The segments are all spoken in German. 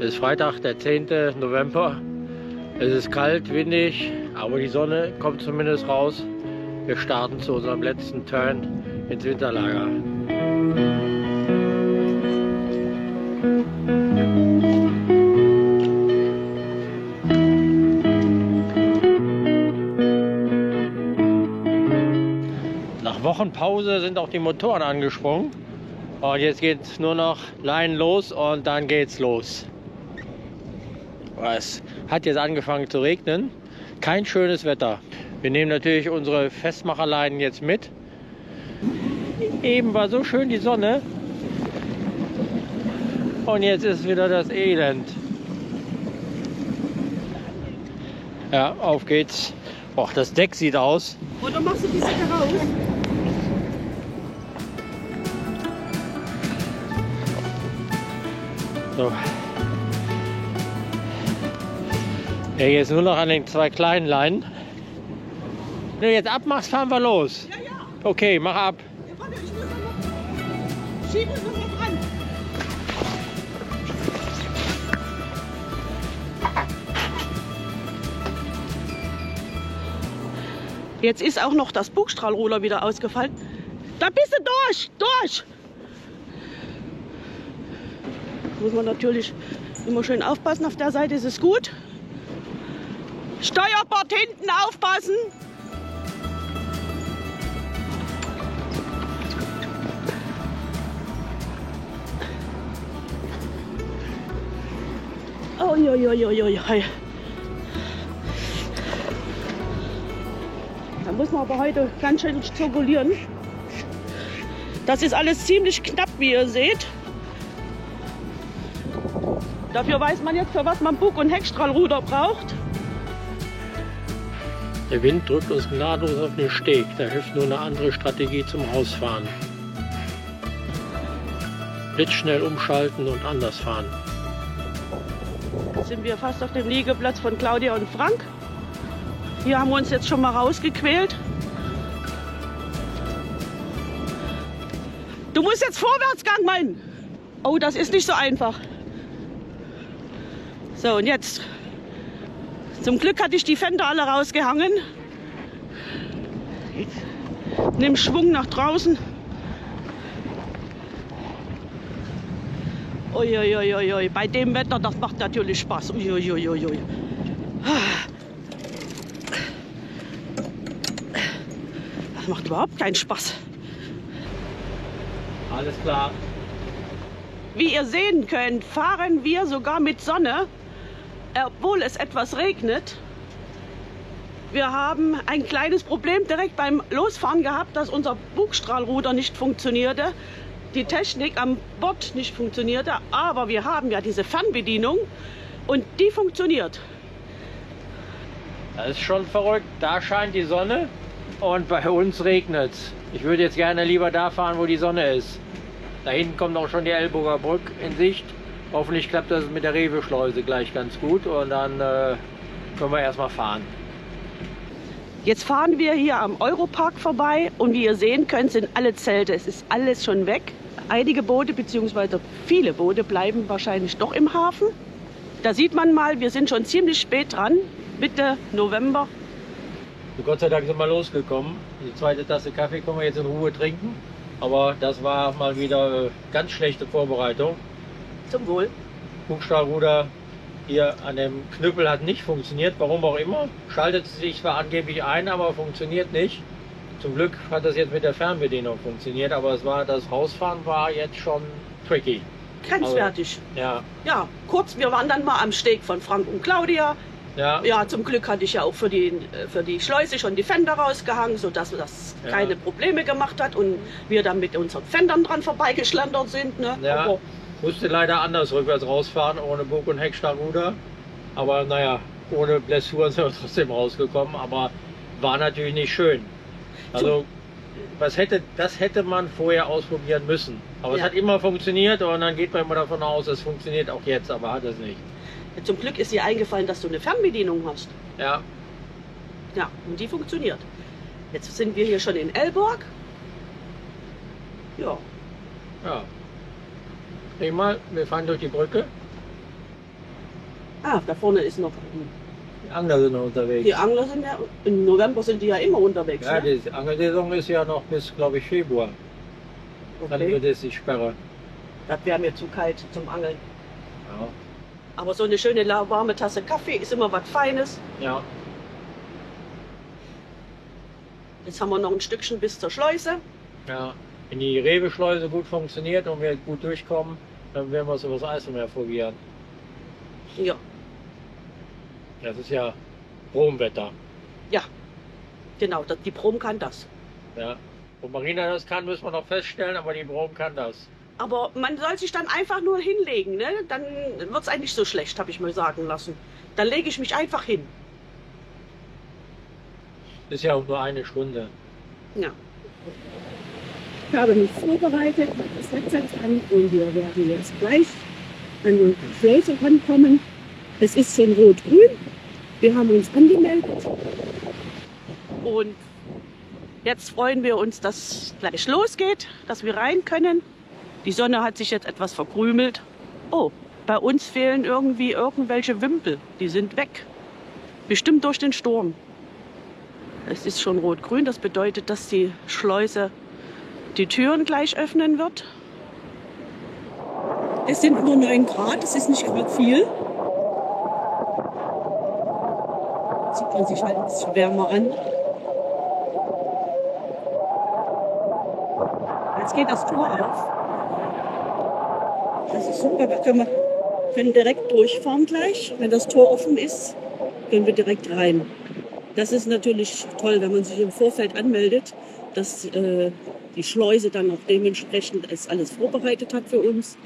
Es ist Freitag, der 10. November. Es ist kalt, windig, aber die Sonne kommt zumindest raus. Wir starten zu unserem letzten Turn ins Winterlager. Nach Wochen Pause sind auch die Motoren angesprungen. Und jetzt geht es nur noch Leinen los und dann geht's los. Es hat jetzt angefangen zu regnen. Kein schönes Wetter. Wir nehmen natürlich unsere Festmacherleinen jetzt mit. Eben war so schön die Sonne. Und jetzt ist wieder das Elend. Ja, auf geht's. Och, das Deck sieht aus. Oder machst du die Säcke raus? So. Ja, jetzt nur noch an den zwei kleinen Leinen. Wenn du jetzt abmachst, fahren wir los. Ja, ja. Okay, mach ab. Ja, warte, ich muss noch schieben und noch ran. Jetzt ist auch noch das Bugstrahlroller wieder ausgefallen. Da bist du durch! Muss man natürlich immer schön aufpassen. Auf der Seite ist es gut. Steuerbord hinten aufpassen. Uiuiuiui. Da muss man aber heute ganz schön zirkulieren. Das ist alles ziemlich knapp, wie ihr seht. Dafür weiß man jetzt, für was man Bug- und Heckstrahlruder braucht. Der Wind drückt uns gnadenlos auf den Steg. Da hilft nur eine andere Strategie zum Rausfahren. Blitzschnell umschalten und anders fahren. Jetzt sind wir fast auf dem Liegeplatz von Claudia und Frank. Hier haben wir uns jetzt schon mal rausgequält. Du musst jetzt Vorwärtsgang meinen. Oh, das ist nicht so einfach. So, und jetzt. Zum Glück hatte ich die Fender alle rausgehangen. Nimm Schwung nach draußen. Uiuiuiui. Bei dem Wetter, das macht natürlich Spaß. Uiuiuiui. Das macht überhaupt keinen Spaß. Alles klar. Wie ihr sehen könnt, fahren wir sogar mit Sonne, obwohl es etwas regnet. Wir haben ein kleines Problem direkt beim Losfahren gehabt, dass unser Bugstrahlruder nicht funktionierte, die Technik am Bord nicht funktionierte, aber wir haben ja diese Fernbedienung und die funktioniert. Das ist schon verrückt. Da scheint die Sonne und bei uns regnet es. Ich würde jetzt gerne lieber da fahren, wo die Sonne ist. Da hinten kommt auch schon die Elburger Brücke in Sicht. Hoffentlich klappt das mit der Rewe-Schleuse gleich ganz gut und dann können wir erstmal fahren. Jetzt fahren wir hier am Europark vorbei und wie ihr sehen könnt, sind alle Zelte. Es ist alles schon weg. Einige Boote bzw. viele Boote bleiben wahrscheinlich doch im Hafen. Da sieht man mal, wir sind schon ziemlich spät dran, Mitte November. Gott sei Dank sind wir losgekommen. Die zweite Tasse Kaffee können wir jetzt in Ruhe trinken. Aber das war mal wieder ganz schlechte Vorbereitung. Zum Wohl. Bugstrahlruder hier an dem Knüppel hat nicht funktioniert, warum auch immer. Schaltet sich zwar angeblich ein, aber funktioniert nicht. Zum Glück hat das jetzt mit der Fernbedienung funktioniert, aber das Rausfahren war jetzt schon tricky. Grenzwertig. Also, Ja, kurz, wir waren dann mal am Steg von Frank und Claudia. Ja. Ja, zum Glück hatte ich ja auch für die Schleuse schon die Fender rausgehangen, sodass das keine Probleme gemacht hat und wir dann mit unseren Fendern dran vorbeigeschlendert sind. Ne? Ja, Aber musste leider anders rückwärts rausfahren, ohne Bug- und Heckstrahlruder. Aber naja, ohne Blessuren sind wir trotzdem rausgekommen, aber war natürlich nicht schön. Also das hätte man vorher ausprobieren müssen. Aber es hat immer funktioniert und dann geht man immer davon aus, es funktioniert auch jetzt, aber hat es nicht. Zum Glück ist dir eingefallen, dass du eine Fernbedienung hast. Ja. Ja, und die funktioniert. Jetzt sind wir hier schon in Elburg. Ja. Ja. Mal, wir fahren durch die Brücke. Ah, da vorne ist noch. Die Angler sind noch unterwegs. Die Angler sind ja, im November sind die ja immer unterwegs. Ja, Ne? die Angelsaison ist ja noch bis, glaube ich, Februar. Dann Okay. wird es die Sperre. Das wäre mir zu kalt zum Angeln. Ja. Aber so eine schöne warme Tasse Kaffee ist immer was Feines. Ja. Jetzt haben wir noch ein Stückchen bis zur Schleuse. Ja. Wenn die Rewe-Schleuse gut funktioniert und wir gut durchkommen, dann werden wir es über das Eiselmeer probieren. Ja, Das ist ja Bromwetter. genau, die Brom kann das. Ja. Ob Marina das kann, müssen wir noch feststellen, aber die Brom kann das. Aber man soll sich dann einfach nur hinlegen, ne? Dann wird es eigentlich so schlecht, habe ich mir sagen lassen. Dann lege ich mich einfach hin. Ist ja auch nur eine Stunde. Ja. Ich habe mich vorbereitet, habe das Headset an und wir werden jetzt gleich an die Schleuse rankommen. Es ist schon rot-grün. Wir haben uns angemeldet. Und jetzt freuen wir uns, dass es gleich losgeht, dass wir rein können. Die Sonne hat sich jetzt etwas verkrümelt. Oh, bei uns fehlen irgendwie irgendwelche Wimpel. Die sind weg. Bestimmt durch den Sturm. Es ist schon rot-grün. Das bedeutet, dass die Schleuse die Türen gleich öffnen wird. Es sind nur 9 Grad, es ist nicht gerade viel. Sieht man sich halt ein bisschen wärmer an. Jetzt geht das Tor auf. Das ist super, da können direkt durchfahren gleich. Wenn das Tor offen ist, können wir direkt rein. Das ist natürlich toll, wenn man sich im Vorfeld anmeldet, dass die Schleuse dann auch dementsprechend alles vorbereitet hat für uns,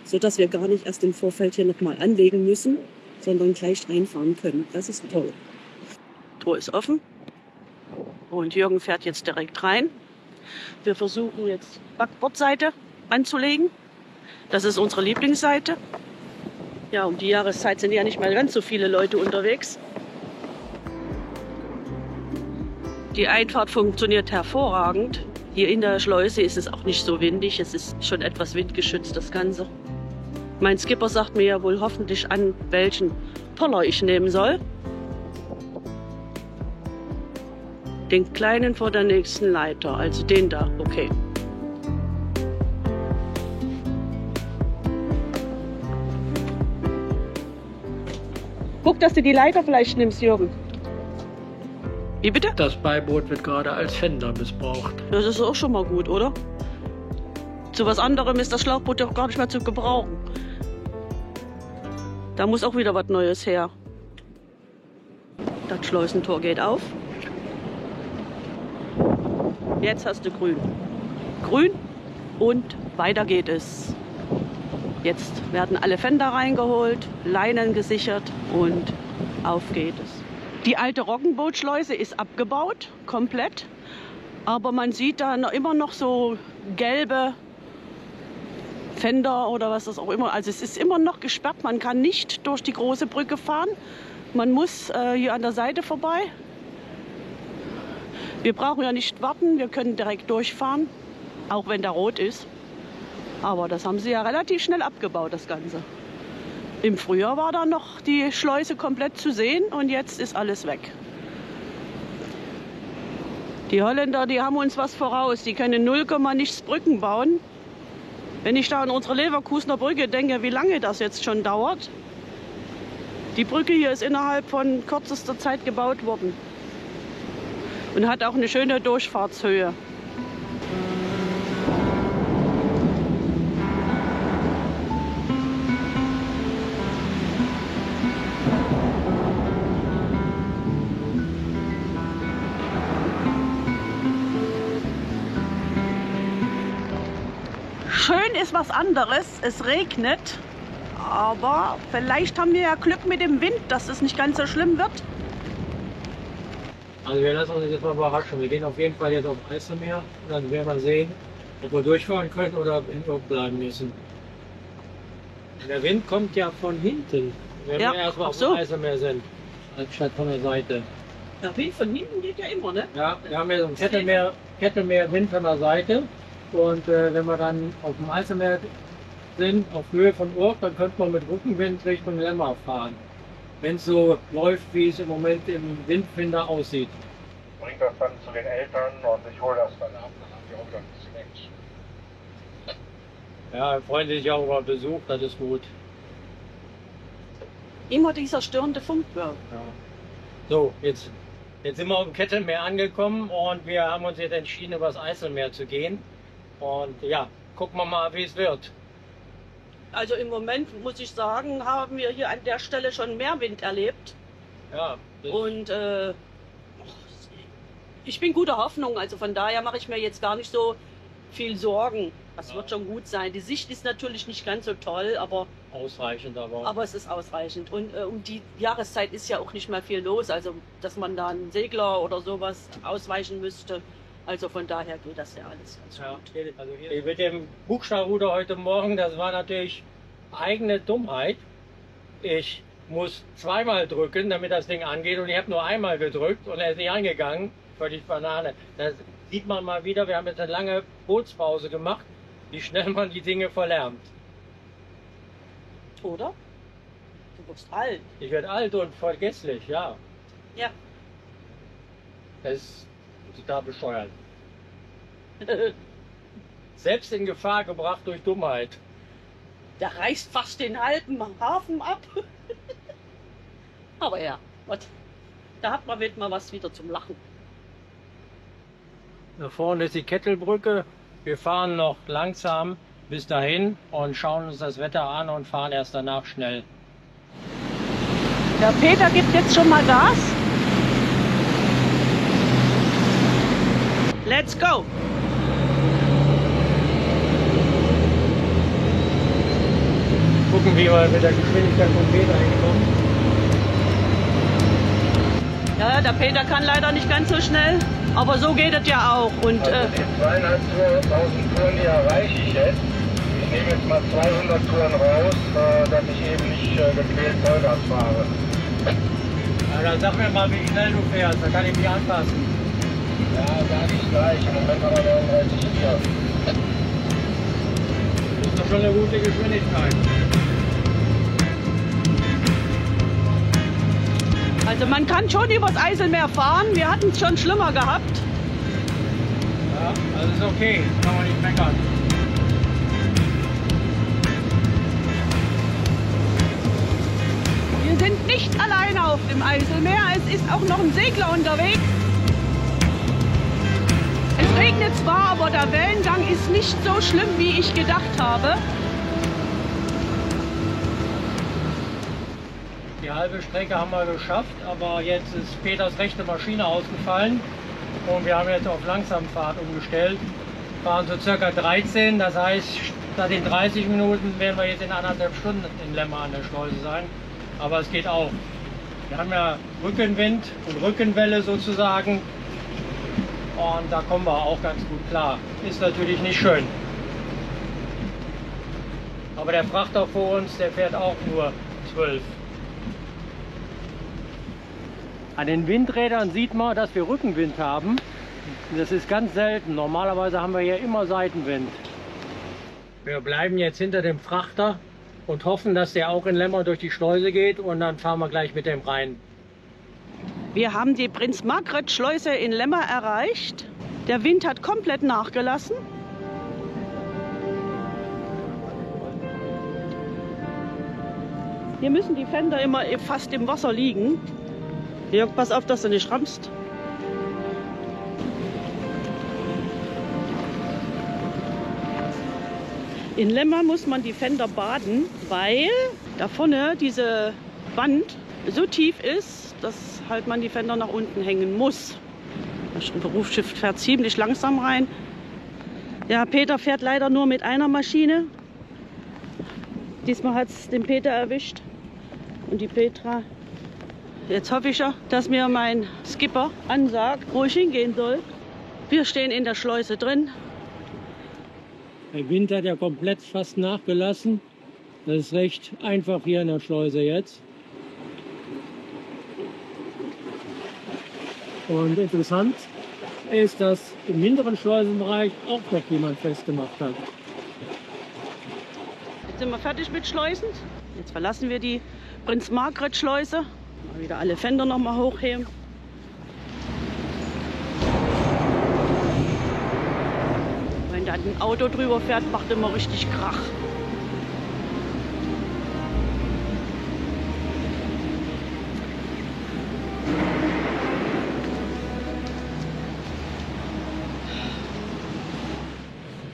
sodass wir gar nicht erst im Vorfeld hier nochmal anlegen müssen, sondern gleich reinfahren können. Das ist toll. Tor ist offen. Und Jürgen fährt jetzt direkt rein. Wir versuchen jetzt Backbordseite anzulegen. Das ist unsere Lieblingsseite. Ja, um die Jahreszeit sind ja nicht mal ganz so viele Leute unterwegs. Die Einfahrt funktioniert hervorragend. Hier in der Schleuse ist es auch nicht so windig. Es ist schon etwas windgeschützt, das Ganze. Mein Skipper sagt mir ja wohl hoffentlich an, welchen Poller ich nehmen soll. Den kleinen vor der nächsten Leiter, also den da, okay. Guck, dass du die Leiter vielleicht nimmst, Jürgen. Wie bitte? Das Beiboot wird gerade als Fender missbraucht. Das ist auch schon mal gut, oder? Zu was anderem ist das Schlauchboot doch gar nicht mehr zu gebrauchen. Da muss auch wieder was Neues her. Das Schleusentor geht auf. Jetzt hast du grün. Grün und weiter geht es. Jetzt werden alle Fender reingeholt, Leinen gesichert und auf geht es. Die alte Roggenbootschleuse ist abgebaut, komplett. Aber man sieht da immer noch so gelbe Fender oder was das auch immer. Also es ist immer noch gesperrt. Man kann nicht durch die große Brücke fahren. Man muss hier an der Seite vorbei. Wir brauchen ja nicht warten. Wir können direkt durchfahren, auch wenn der rot ist. Aber das haben sie ja relativ schnell abgebaut, das Ganze. Im Frühjahr war da noch die Schleuse komplett zu sehen und jetzt ist alles weg. Die Holländer, die haben uns was voraus. Die können 0, nichts Brücken bauen. Wenn ich da an unsere Leverkusener Brücke denke, wie lange das jetzt schon dauert. Die Brücke hier ist innerhalb von kürzester Zeit gebaut worden. Und hat auch eine schöne Durchfahrtshöhe. Schön ist was anderes, es regnet, aber vielleicht haben wir ja Glück mit dem Wind, dass es nicht ganz so schlimm wird. Also wir lassen uns jetzt mal überraschen. Wir gehen auf jeden Fall jetzt auf Eiselmeer und dann werden wir sehen, ob wir durchfahren können oder in Urk bleiben müssen. Der Wind kommt ja von hinten, wenn Ja, wir erstmal ach auf so. dem Eiselmeer sind, anstatt von der Seite. Der Wind von hinten geht ja immer, ne? Ja, wir haben ja so ein Kettelmeer-Wind von der Seite und wenn wir dann auf dem Eiselmeer sind, auf Höhe von Urk, dann könnte man mit Rückenwind Richtung Lemmer fahren. wenn es so läuft, wie es im Moment im Windfinder aussieht. Bringt das dann zu den Eltern und ich hole das dann ab, dann haben die auch dann ein bisschen Action. Ja, freuen sich auch über Besuch, das ist gut. Immer dieser störende Funk. Ja. Ja. So, jetzt sind wir auf dem Kettelmeer angekommen und wir haben uns jetzt entschieden, über das Eiselmeer zu gehen. Und ja, gucken wir mal, wie es wird. Also im Moment muss ich sagen, haben wir hier an der Stelle schon mehr Wind erlebt. Ja, Und ich bin guter Hoffnung, also von daher mache ich mir jetzt gar nicht so viel Sorgen. Das wird schon gut sein. Die Sicht ist natürlich nicht ganz so toll, aber ausreichend, aber es ist ausreichend. Und um die Jahreszeit ist ja auch nicht mehr viel los, also dass man da einen Segler oder sowas ausweichen müsste. Also von daher geht das ja alles ganz gut. Also hier mit dem Buchstabenruder heute Morgen, das war natürlich eigene Dummheit. Ich muss zweimal drücken, damit das Ding angeht, und ich habe nur einmal gedrückt und er ist nicht angegangen. Völlig Banane. Da sieht man mal wieder, wir haben jetzt eine lange Bootspause gemacht, wie schnell man die Dinge verlernt. Oder? Du wirst alt. Ich werde alt und vergesslich, ja. Ja. Das ist total bescheuert. Selbst in Gefahr gebracht durch Dummheit. Der reißt fast den halben Hafen ab. Aber ja, da hat man mal was wieder zum Lachen. Da vorne ist die Kettelbrücke. Wir fahren noch langsam bis dahin und schauen uns das Wetter an und fahren erst danach schnell. Der Peter gibt jetzt schon mal Gas. Let's go! Gucken, wie wir mit der Geschwindigkeit vom Peter hinkommen. Ja, der Peter kann leider nicht ganz so schnell, aber so geht es ja auch. Und, also die 2.500 Touren, die erreiche ich jetzt. Ich nehme jetzt mal 200 Touren raus, dass ich eben nicht gequält Vollgas fahre. Ja, dann sag mir mal, wie schnell du fährst, dann kann ich mich anpassen. Ja, sag ich gleich. Im Moment haben wir 39,4. Das ist doch schon eine gute Geschwindigkeit. also man kann schon übers Eiselmeer fahren, wir hatten es schon schlimmer gehabt. Ja, das ist okay, kann man nicht meckern. Wir sind nicht alleine auf dem Eiselmeer, es ist auch noch ein Segler unterwegs. Es regnet zwar, aber der Wellengang ist nicht so schlimm, wie ich gedacht habe. Die halbe Strecke haben wir geschafft, aber jetzt ist Peters rechte Maschine ausgefallen und wir haben jetzt auf Langsamfahrt umgestellt. Fahren so circa 13, das heißt, statt in 30 Minuten werden wir jetzt in 1,5 Stunden in Lemmer an der Schleuse sein. Aber es geht auch. Wir haben ja Rückenwind und Rückenwelle sozusagen und da kommen wir auch ganz gut klar. Ist natürlich nicht schön. Aber der Frachter vor uns, der fährt auch nur 12. An den Windrädern sieht man, dass wir Rückenwind haben. Das ist ganz selten. Normalerweise haben wir hier immer Seitenwind. Wir bleiben jetzt hinter dem Frachter und hoffen, dass der auch in Lemmer durch die Schleuse geht und dann fahren wir gleich mit dem rein. Wir haben die Prinz-Margret-Schleuse in Lemmer erreicht. Der Wind hat komplett nachgelassen. Hier müssen die Fender immer fast im Wasser liegen. Jörg, pass auf, dass du nicht rammst. In Lemmer muss man die Fender baden, weil da vorne diese Wand so tief ist, dass halt man die Fender nach unten hängen muss. Das Berufsschiff fährt ziemlich langsam rein. Ja, Peter fährt leider nur mit einer Maschine. Diesmal hat es den Peter erwischt und die Petra. Jetzt hoffe ich ja, dass mir mein Skipper ansagt, wo ich hingehen soll. Wir stehen in der Schleuse drin. Der Wind hat ja komplett fast nachgelassen. Das ist recht einfach hier in der Schleuse jetzt. Und interessant ist, dass im hinteren Schleusenbereich auch noch jemand festgemacht hat. Jetzt sind wir fertig mit Schleusen. Jetzt verlassen wir die Prinz-Margret-Schleuse. Mal wieder alle Fender noch mal hochheben. Wenn da ein Auto drüber fährt, macht immer richtig Krach.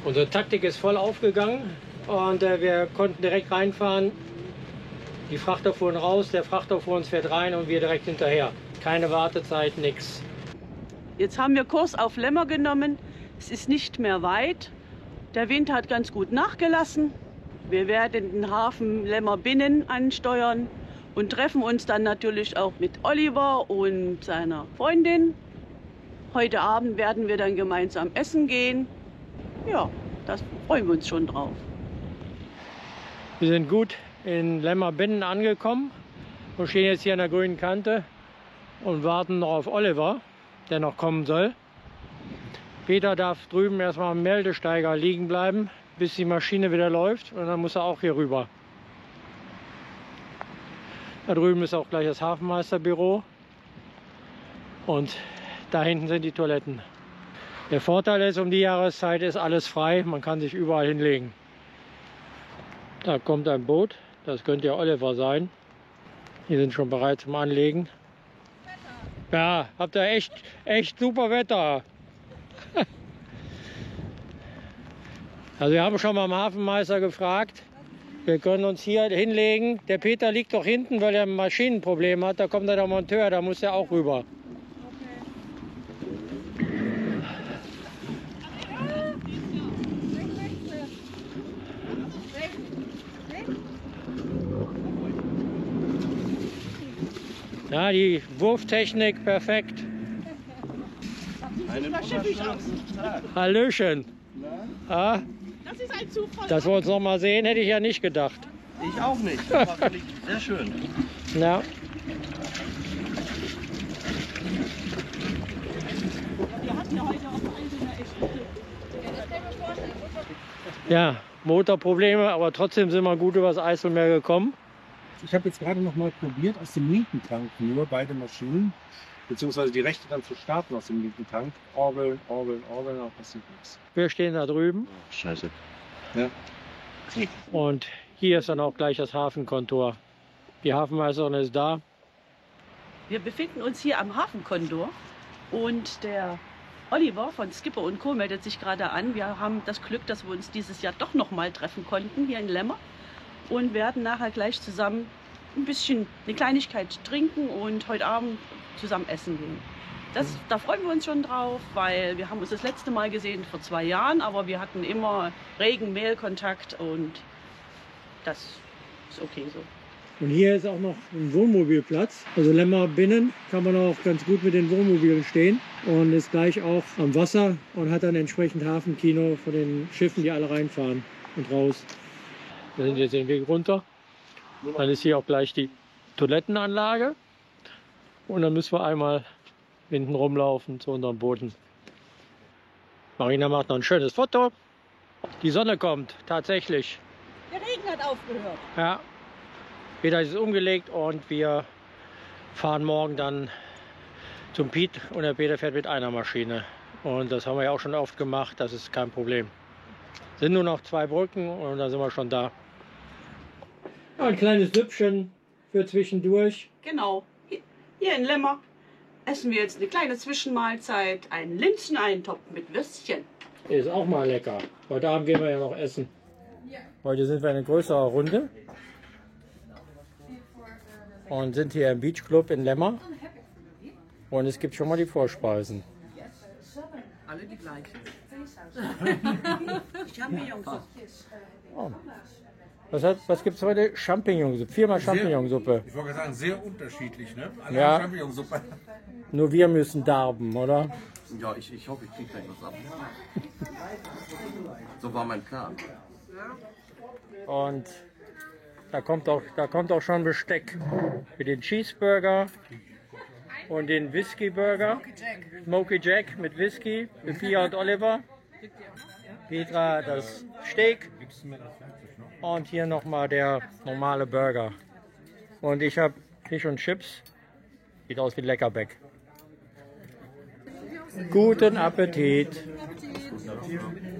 Unsere Taktik ist voll aufgegangen und wir konnten direkt reinfahren. Die Frachter fuhren raus, der Frachter vor uns fährt rein und wir direkt hinterher. Keine Wartezeit, nichts. Jetzt haben wir Kurs auf Lemmer genommen. Es ist nicht mehr weit. Der Wind hat ganz gut nachgelassen. Wir werden den Hafen Lemmer Binnen ansteuern und treffen uns dann natürlich auch mit Oliver und seiner Freundin. Heute Abend werden wir dann gemeinsam essen gehen. Ja, da freuen wir uns schon drauf. Wir sind gut in Lemmer Binnen angekommen und stehen jetzt hier an der grünen Kante und warten noch auf Oliver, der noch kommen soll. Peter darf drüben erstmal am Meldesteiger liegen bleiben, bis die Maschine wieder läuft, und dann muss er auch hier rüber. Da drüben ist auch gleich das Hafenmeisterbüro und da hinten sind die Toiletten. Der Vorteil ist, um die Jahreszeit ist alles frei, man kann sich überall hinlegen. Da kommt ein Boot, das könnte ja Oliver sein. Die sind schon bereit zum Anlegen. Ja, habt ihr echt super Wetter. Also wir haben schon mal am Hafenmeister gefragt. Wir können uns hier hinlegen. Der Peter liegt doch hinten, weil er ein Maschinenproblem hat. Da kommt der Monteur, da muss er auch rüber. Ja, die Wurftechnik perfekt. Hallöchen. Ja, Das ist ein Zufall. dass wir uns noch mal sehen, hätte ich ja nicht gedacht. Ich auch nicht. Das war wirklich sehr schön. Ja. Wir hatten ja heute auch eine echt gute. Ja, Motorprobleme, aber trotzdem sind wir gut übers Eiselmeer gekommen. Ich habe jetzt gerade noch mal probiert, aus dem linken Tank nur beide Maschinen, beziehungsweise die rechte dann zu starten aus dem linken Tank. Orgeln, aber passiert nichts. Wir stehen da drüben Scheiße. Ja. und hier ist dann auch gleich das Hafenkontor. Die Hafenmeisterin ist da. Wir befinden uns hier am Hafenkondor und der Oliver von Skipper & Co. meldet sich gerade an. Wir haben das Glück, dass wir uns dieses Jahr doch noch mal treffen konnten hier in Lemmer und werden nachher gleich zusammen ein bisschen eine Kleinigkeit trinken und heute Abend zusammen essen gehen. Da freuen wir uns schon drauf, weil wir haben uns das letzte Mal gesehen vor 2 Jahren, aber wir hatten immer regen Mailkontakt und das ist okay so. Und hier ist auch noch ein Wohnmobilplatz. Also Lemmer Binnen kann man auch ganz gut mit den Wohnmobilen stehen und ist gleich auch am Wasser und hat dann entsprechend Hafenkino von den Schiffen, die alle reinfahren und raus. Wir sind jetzt den Weg runter. Dann ist hier auch gleich die Toilettenanlage und dann müssen wir einmal hinten rumlaufen zu unseren Booten. Marina macht noch ein schönes Foto. Die Sonne kommt tatsächlich. Der Regen hat aufgehört. Ja. Peter ist umgelegt und wir fahren morgen dann zum Piet und der Peter fährt mit einer Maschine. Und das haben wir ja auch schon oft gemacht, das ist kein Problem. Sind nur noch 2 Brücken und dann sind wir schon da. Ein kleines Süppchen für zwischendurch. Genau. Hier in Lemmer essen wir jetzt eine kleine Zwischenmahlzeit, einen Linseneintopf mit Würstchen. Ist auch mal lecker. Heute Abend gehen wir ja noch essen. Heute sind wir in größerer Runde und sind hier im Beach Club in Lemmer. Und es gibt schon mal die Vorspeisen. Alle die gleichen. Champignonsuppe. Oh. Was gibt es heute? Champignonsuppe. 4-mal Champignonsuppe. Ich wollte sagen, sehr unterschiedlich, ne? Alle Ja. haben Champignonsuppe. Nur wir müssen darben, oder? Ja, ich hoffe, ich kriege gleich was ab. So war mein Plan. Und da kommt auch schon Besteck für den Cheeseburger und den Whisky Burger. Smoky Jack mit Whisky für Pia und Oliver. Petra das Steak. Und hier nochmal der normale Burger. Und ich habe Fisch und Chips. Sieht aus wie Leckerbeck. Guten Appetit! Guten Appetit.